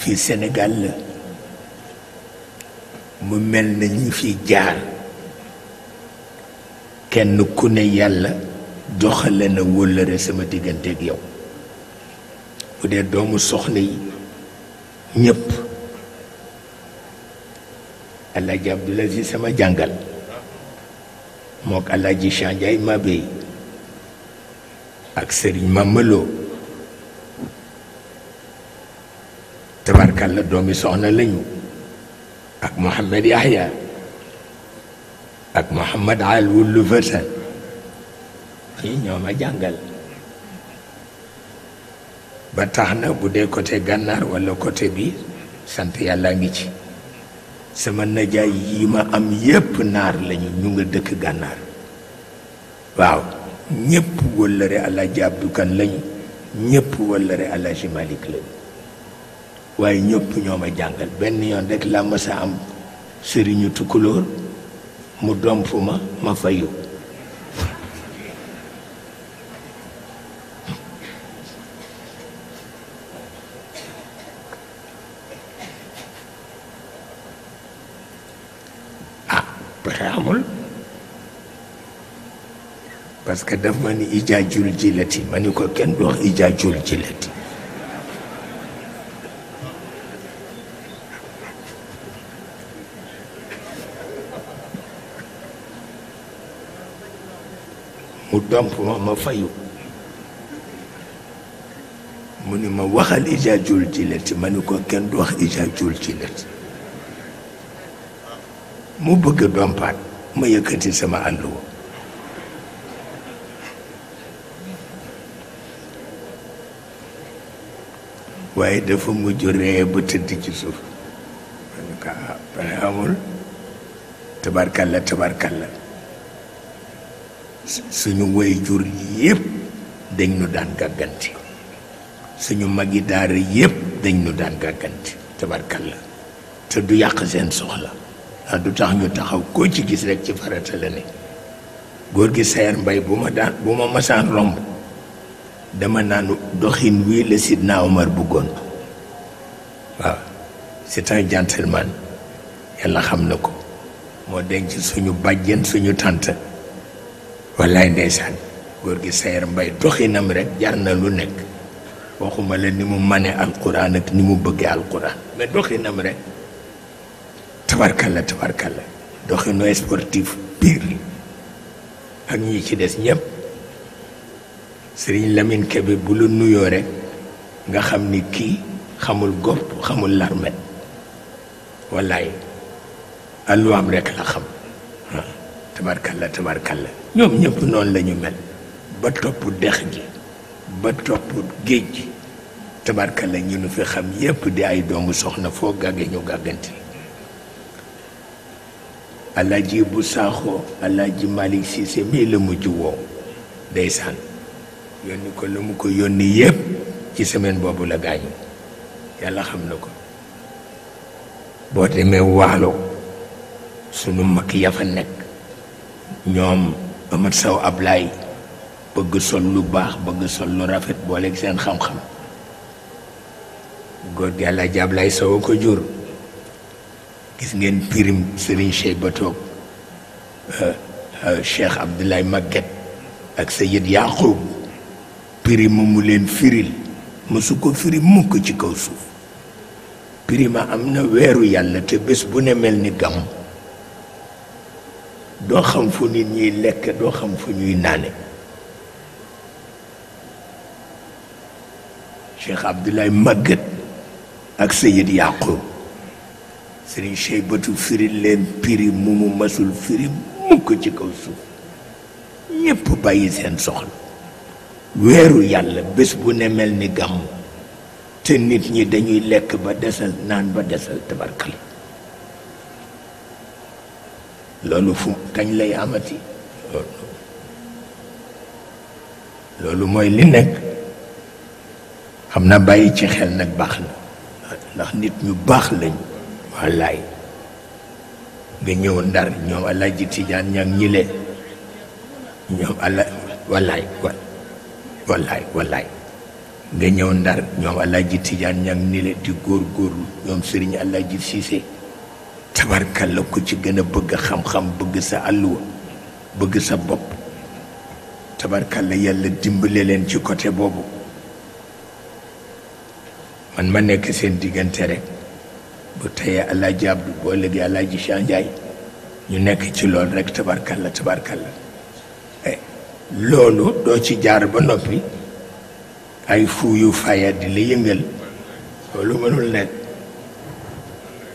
fii Sénégal la mu mel na ñi fi jaar kenn ku ne yàlla doxale na wóllëre sama digganteeg yow bu dee doomu soxna yi ñépp Alaaji Abdul Aziz sama jàngal mook Alaaji Chandiaye Mabey ak Sëriñ Mamaloo tabarkalla doomi soxna lañu ak Mohamed Yahya ak Mohamed Al Wulu Fatan ñii ñoo ma jàngal ba tax na bu dee côté gànnaar walla côté bi sant yàlla ngi ci sama najaay yi ma am yépp naar lañu ñu nga dëkk gànnaar waaw ñépp wëllëre Alaaji Abdu Kan lañu ñépp wëllëre Alaaji Malik lañu waaye ñëpp ñoo ma jàngal benn yoon rek la ma sa am sëriñu tukulóor mu domp ma fayu pexe amul parce que daf ma ni ijaajul jilati ma ni ko kenn du wax ijaajul jilati mu domp ma fayu mu ni ma waxal ijaajul jilati ma ni ko kenn du wax ijaajul jilati mu bëgg dompaat ma yëkkati sama àlluwa waaye dafa mujj ree ba tëdd ci suuf ma ni ko pare amul tabarkalla tabarkalla suñu woy jur yépp dañ nu daan gàgganti suñu magi daara yépp dañ nu daan gàgganti tabarkalla te du yàq seen soxla du tax ñu taxaw koo ci gis rek ci farata la ne góor gi Sayer Mbay bu ma masaan romb dama naan doxin wii la Sidna Omar bëggoon waaw c'est un gentleman yàlla xam na ko moo denc suñu bàjjen suñu tànt wallaay ndeysaan góor gi Sayer Mbay doxinam rek jar na lu nekk waxuma la ni mu mane alquran ak ni mu bëggee alquran mais doxinam rek tabarkalla tabarkalla doxinu sportif pire ak ñi ci des ñëpp Sëriñ Lamine Kebe bu la nuyoo rek nga xam ni kii xamul gopp xamul larmet wallaay alluwaam rek la xam tabarkalla tabarkalla ñoom ñëpp noonu la ñu mel ba topp dex gi ba topp géej gi tabarkalla ñu nu fi xam yépp di ay doomu soxna foo gàgge ñu gàgganti Alaaji bu Saaxo Alaaji Malik Siise mii la mujj woo ndeysaan yónni ko la mu ko yónni yépp ci semaine boobu la gaañu yàlla xam na ko boo demee Waalo sunu mag ya fa nekk ñoom Amat Saw Ablaay bëgg sol lu baax bëgg sol lu rafet booleeg seen xam-xam góor gi Alaaji Ablaay Saw ko jur gis ngeen pirim Serigne Cheikh ba toog Cheikh Abdoulaye Maguette ak Sayid Yaqub pirima mu leen firil mësu ko firi mukk ci kaw suuf pirima am na weeru yàlla te bés bu ne mel ni gàmm doo xam fu nit ñiy lekk doo xam fu ñuy naane Cheikh Abdoulaye Maguette ak Sayid Yaqub Sëriñ Cheikh Batu firil leen piri mu masul firi mukk ci kaw suuf ñépp bàyyi seen soxla weeru yàlla bés bu ne mel ni gàmm te nit ñi dañuy lekk ba desal naan ba desal tabarkal loolu fu kañ lay amati loolu mooy li nekk xam na bàyyi ci xel nag baax na ndax nit ñu baax lañu wallaay nga ñëw Ndar ñoom Alaaji Tijaan ñak ñile ñoom wallaay nga ñëw Ndar ñoom Alaaji Tijaan ñang ni le di góorgóorlu ñoom Sëriñ Alaaji Siise tabarkalla ku ci gën a bëgg xam-xam bëgg sa àlluwa bëgg sa bopp tabarkalla yàlla dimbale leen ci côté boobu man ma nekk seen diggante rek bu teyee Alaaji Abdu boo léegi Alaaji Chanjaay ñu nekk ci loolu rek tabarkalla loolu doo ci jaar ba noppi ay fuuyu faya di la yëngal loolu mënul nekk